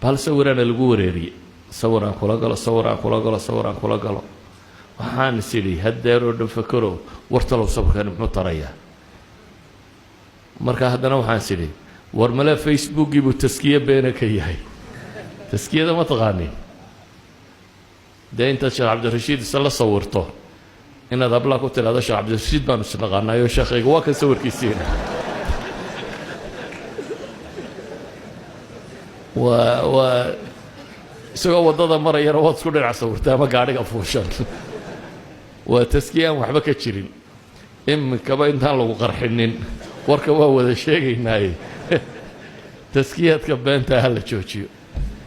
bahal sawirana lagu wareeriyey sawiraan kula galo sawiraan kula galo sawiraan kula galo waxaan is idhi haddeeroo dhan fakero wartalow sawirkani muxuu tarayaa marka haddana waxaan is idhi war male facebookii buu taskiye beena ka yahay taskiyada ma taqaanin dee intaad sheekh cabdirashiid isa la sawirto inaad hablaa ku tidhahdo sheekh cabdirashiid baanu isnaqaanayo sheekhayga waa kan sawirkiisiina waa isagoo waddada marayana waad isku dhinac sawirta ama gaadhiga fuushan waa taskiye aan waxba ka jirin iminkaba intaan lagu qarxinin warka waa wada sheegaynaaye taskiyaadka beenta ha la joojiyo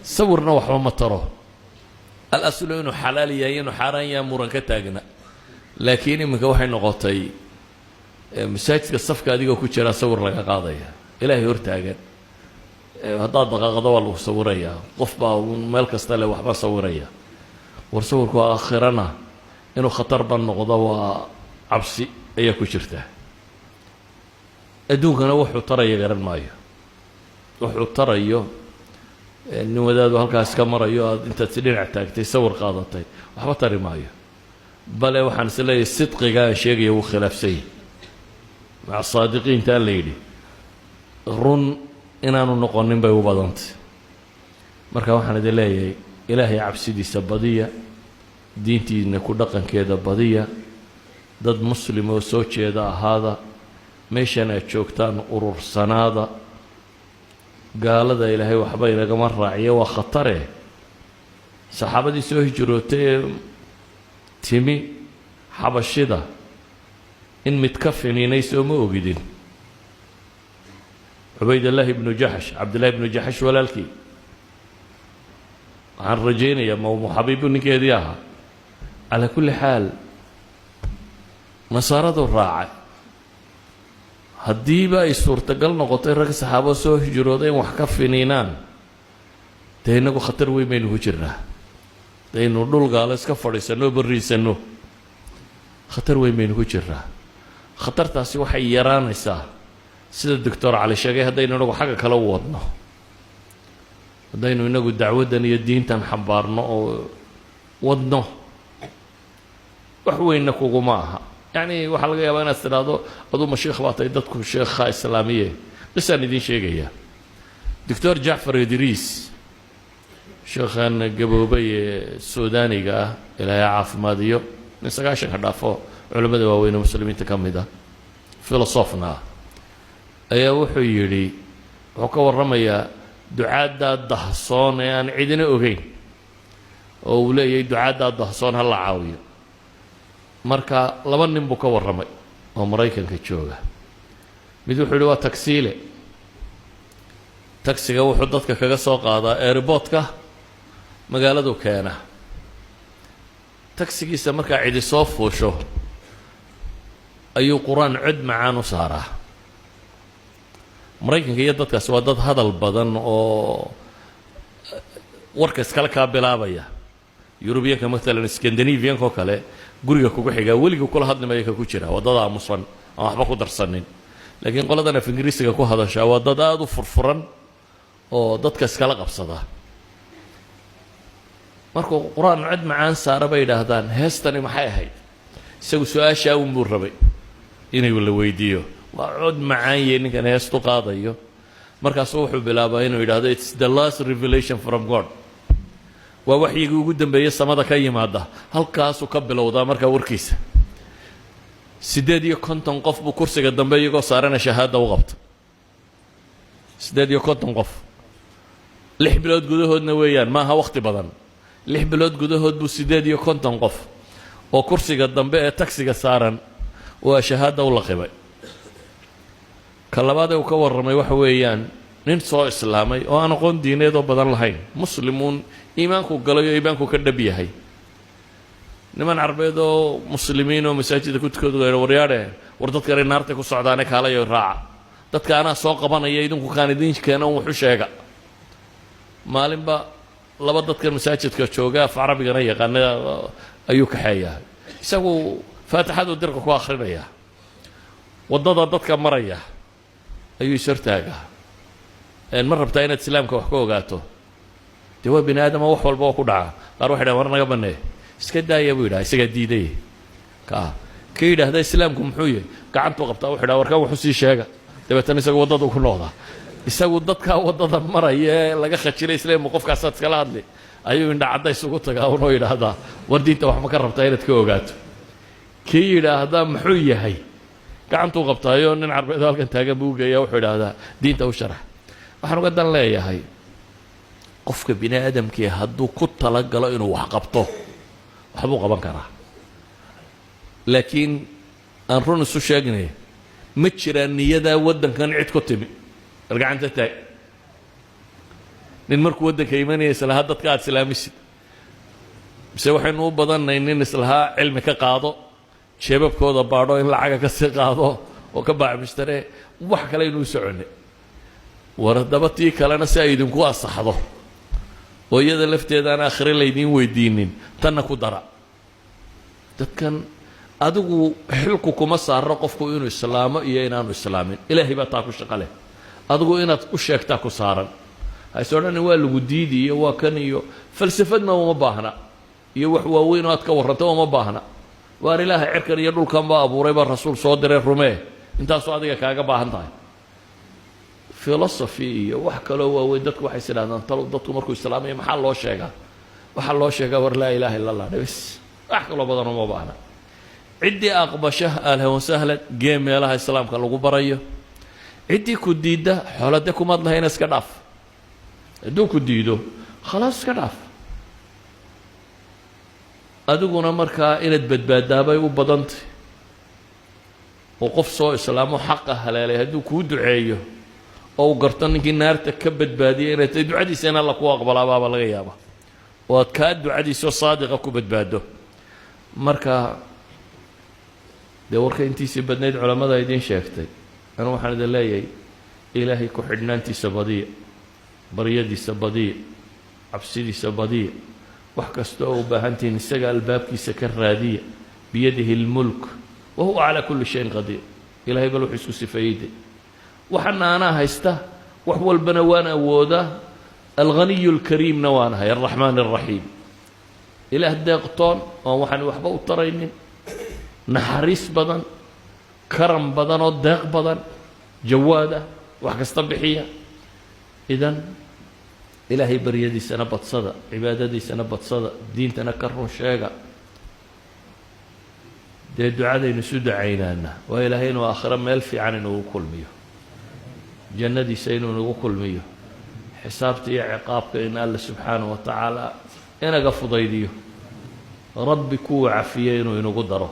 sawirna waxba ma taro al-aslu inuu xalaal yahay inuu xaaraan yahay muran ka taagna laakiin iminka waxay noqotay masaajidka safka adigoo ku jira sawir laga qaadaya ilaahay hortaagan haddaad dhaqaaqdo waa lagu sawirayaa qof baa meel kasta leh waxba sawiraya war sawirku aakhirana inuu khatar ban noqdo waa cabsi ayaa ku jirta adduunkana wuxuu taraya garan maayo wuxuu tarayo nin wadaadu halkaas ka marayo aad intaad si dhinac taagtay sawir qaadatay waxba tari maayo bale waxaan is leeyahay sidqiga aan sheegaya wuu khilaafsan yahay maca saadiqiinta la yidhi run inaanu noqonin bay u badantay marka waxaan idin leeyahay ilaahay cabsidiisa badiya diintiina ku dhaqankeeda badiya dad muslim oo soo jeeda ahaada meeshan aad joogtaan urursanaada gaalada ilaahay waxba inagama raaciya waa khatare saxaabadii soo hijrootay ee timi xabashida in mid ka finiinayso ma ogidin cubaydallaahi ibnu jaxsh cabdillahi ibnu jaxsh walaalkii waxaan rajaynayaa mawmu xabiibu ninkeedii ahaa calaa kulli xaal nasaaraduu raacay haddiiba ay suurtagal noqotay rag saxaabo soo hijrooday in wax ka finiinaan dee innagu khatar weyn baynu ku jirnaa daynu dhul gaalo iska fadhiisanno barriisanno khatar weyn baynu ku jirnaa khatartaasi waxay yaraanaysaa sida doctor cali sheegay haddaynu inagu xagga kale u wadno haddaynu inagu dacwaddan iyo diintan xambaarno oo wadno wax weynna kuguma aha يعني waxaa laga yaabaa inaad tidhaahdo aduma sheekh baa tahay dadku sheekha islaamiye qisaan idiin sheegaya doctor jacfar idriis sheekhan gaboobay ee suudaaniga ah ilaahay caafimaadiyo nin 90 ka dhaafo culimada waaweyn muslimiinta ka mid ah filosofna ayaa wuxuu yidhi wuxuu ka warramayaa ducaadda dahsoon ee aan cidina ogeyn oo uu leeyahay ducaadda dahsoon ha la caawiyo marka laba nin buu ka warramay oo maraykanka jooga mid wuxuu yidhi waa tagsiile tagsiga wuxuu dadka kaga soo qaadaa airportka magaaladu keena tagsigiisa markaa cidi soo fuusho ayuu qur-aan cod macaan u saaraa maraykanka iyo dadkaasi waa dad hadal badan oo warka iskale kaa bilaabaya yurubiyanka maalan scandinavianka oo kale guriga kugu xigaa weliga kula hadlimaya ka ku jira waddada aamusan aan waxba ku darsanin laakiin qoladan af ingiriisiga ku hadashaa waa dad aada u furfuran oo dadka iskala qabsada markuu qur-aan cod macaan saara bay yidhaahdaan heestani maxay ahayd isagu su-aashaa unbuu rabay inuu la weydiiyo waa cod macaan yee ninkan heestu qaadayo markaasuu wuxuu bilaabaa inuu yidhaahdo it's the last revelation from God waa waxyigii ugu dambeeyay samada ka yimaada halkaasuu ka bilowdaa markaa warkiisa 58 qof buu kursiga dambe iyagoo saarana shahaada u qabta 58 qof 6 bilood gudahoodna weeyaan maaha waqti badan 6 bilood gudahood buu 58 qof oo kursiga dambe ee taksiga saaran waa shahaada u laqibay ka labaad uu ka warramay waxa weeyaan nin soo islaamay oo aan aqoon diineed oo badan lahayn muslimuun iimaanku galayo iimaanku ka dhab yahay niman carbeed oo muslimiin oo masaajidda ku tukadooda waryaadhe war dadkani naartay ku socdaane kaalayo raaca dadka anaa soo qabanaya idinku kaan idin keena wuxuu sheega maalinba laba dadkan masaajidka jooga af carabigana yaqaana ayuu kaxeeyaa isagu faatixadu dirka ku akhrinaya waddada dadka maraya ayuu ishortaagaa ma rabtaa inaad islaamka wax ka ogaato dee waa bini aadama wax walba oo ku dhaca qaar waxay dhahan war naga banneey iska daaya buu yidhaha isagaa diiday ka yidhaahda islaamku muxuu yahay gacantuu qabtaa wuxuu yidhaha warkan wuxuu sii sheega dabeetana isagu waddadu ku noqdaa isagu dadkaa waddada maraya ee laga khajilay islaamku qofkaasaad iskala hadli ayuu indha caddays ugu tagaa unoo yidhaahdaa war diinta wax ma ka rabtaa inaad ka ogaato kii yidhaahdaa muxuu yahay gacantuu qabtaayo nin carbeed halkan taagan buu ugeeyaa wuxuu yidhaahdaa diinta u sharax waxaan uga dan leeyahay qofka bini aadamkii hadduu ku talagalo inuu wax qabto waxbuu qaban karaa laakiin aan run isu sheegnay ma jiraan niyadaa waddankan cid ku timi war gacanta taag nin markuu waddanka imanaya islahaa dadka aad islaamisid mise waxaynu u badannay nin islahaa cilmi ka qaado jeebabkooda baadho in lacaga ka sii qaado oo ka baacmishtare wax kale inuu soconnay war haddaba tii kalena si ay idinku asaxdo oo iyada lafteedaan aakhire laydiin weydiinin tanna ku dara dadkan adigu xilku kuma saaro qofku inuu islaamo iyo inaanu islaamin ilaahay baa taa ku shaqo leh adigu inaad u sheegtaa ku saaran hayse odhani waa lagu diidi iyo waa kan iyo falsafadna uma baahna iyo wax waaweyn oo aad ka warranto uma baahna waar ilaahay cirkan iyo dhulkan baa abuuray baa rasuul soo diray rumee intaasoo adiga kaaga baahan tahay philosophy iyo wax kaloo waaweyn dadku waxay sidhahdaan talow dadku markuu islaamaya maxaa loo sheegaa waxaa loo sheegaa war laa ilaaha illa allah dhebis wax kaloo badan uma baahna ciddii aqbasha ahlan wasahlan gee meelaha islaamka lagu barayo ciddii ku diidda xoolade kumaad lahayna iska dhaaf hadduu ku diido khalaas iska dhaaf adiguna markaa inaad badbaadaabay u badantay oo qof soo islaamo xaqa haleelay hadduu kuu duceeyo oo uu garto ninkii naarta ka badbaadiyay inay tahay ducadiisa in alla ku aqbalaabaaba laga yaaba oo aad kaa ducadiisoo saadiqa ku badbaado marka dee warka intiisii badnayd culammada idiin sheegtay anu waxaan idin leeyahay ilaahay ku xidhnaantiisa badiya baryadiisa badiya cabsidiisa badiya wax kasta oo u baahantihiin isaga albaabkiisa ka raadiya biyadihi اlmulk wa huwa calaa kulli shayin qadiir ilahay bal wuxuu isku sifeeyeyde waxana anaa haysta wax walbana waan awoodaa alghaniyu اlkariimna waan ahay alraxmaan الraxiim ilaah deeqtoon oon waxaan waxba u taraynin naxariis badan karam badan oo deeq badan jawaad ah wax kasta bixiya idan ilaahay baryadiisana badsada cibaadadiisana badsada diintana ka run sheega dee ducadaynu isu ducaynaana waa ilaahay inuu aakhiro meel fiican inugu kulmiyo jannadiisa inuu nagu kulmiyo xisaabta iyo ciqaabka in alla subxaanahu wa tacaala inaga fudaydiyo rabbi kuwa cafiya inuu inagu daro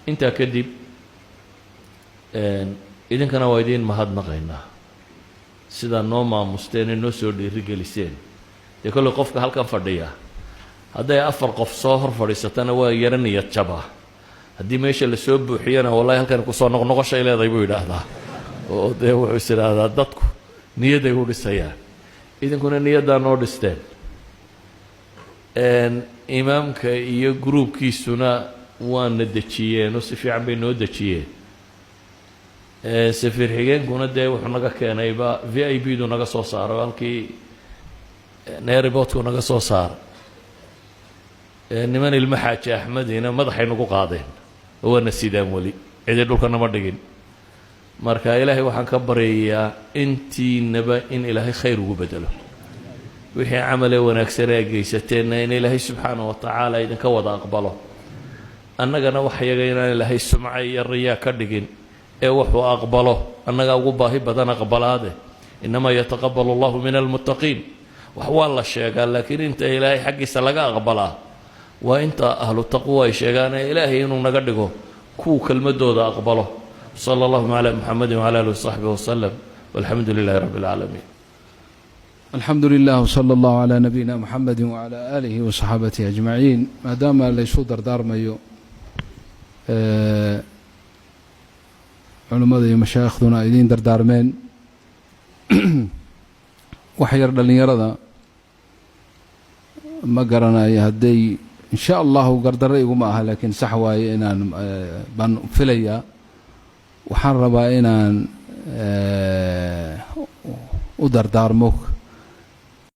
intaa kadib idinkana waa idiin mahadnaqaynaa sidaa noo maamusteen ee noo soo dhiirigeliseen dee kolley qofka halkan fadhiya hadday 4 qof soo hor fadhiisatana waa yara niyad jabaa haddii meesha la soo buuxiyana wallahi halkan kusoo noqnoqoshay leedahay buu yidhaahdaa oo dee wuxuu is idhaahdaa dadku niyadday u dhisayaan idinkuna niyaddaa noo dhisteen imaamka iyo gruubkiisuna waana dejiyeen oo si fiican bay noo dejiyeen safiir xigeenkuna dee wuxuu naga keenayba v I b du naga soo saaray halkii neeriboodku naga soo saaray niman ilmo xaaji axmedina madaxay nagu qaadeen oo waana sidaan weli cidii dhulka nama dhigin marka ilaahay waxaan ka baryayaa intiinaba in ilaahay khayr ugu bedelo wixii camalee wanaagsan ee geysateenna in ilaahay subxaanahu wa tacaala idinka wada aqbalo annagana waxyaga inaan ilaahay sumca iyo riyaa ka dhigin ee wuxuu aqbalo annaga ugu baahi badan aqbalaade inamaa yataqabbalu allahu min almuttaqiin wax waa la sheegaa laakiin inta ilaahay xaggiisa laga aqbalaa waa inta ahlu taqwa ay sheegaan ee ilaahay inuu naga dhigo kuwa kelmadooda aqbalo sala allahu calaa muxamedin wcala alihi wasaxbihi wasalam walxamdu lilahi rabbi alcaalamiin alxamdu lilah wsala allahu calaa nabiyina muxamedi wcala aalihi wasaxaabatihi ajmaciin maadaama laysu dardaarmayo culimmada iyo mashaayikhduna ay idiin dardaarmeen wax yar dhallinyarada ma garanayo hadday in sha allahu gardarre iguma aha laakiin sax waaye inaan baan filayaa waxaan rabaa inaan u dardaarmo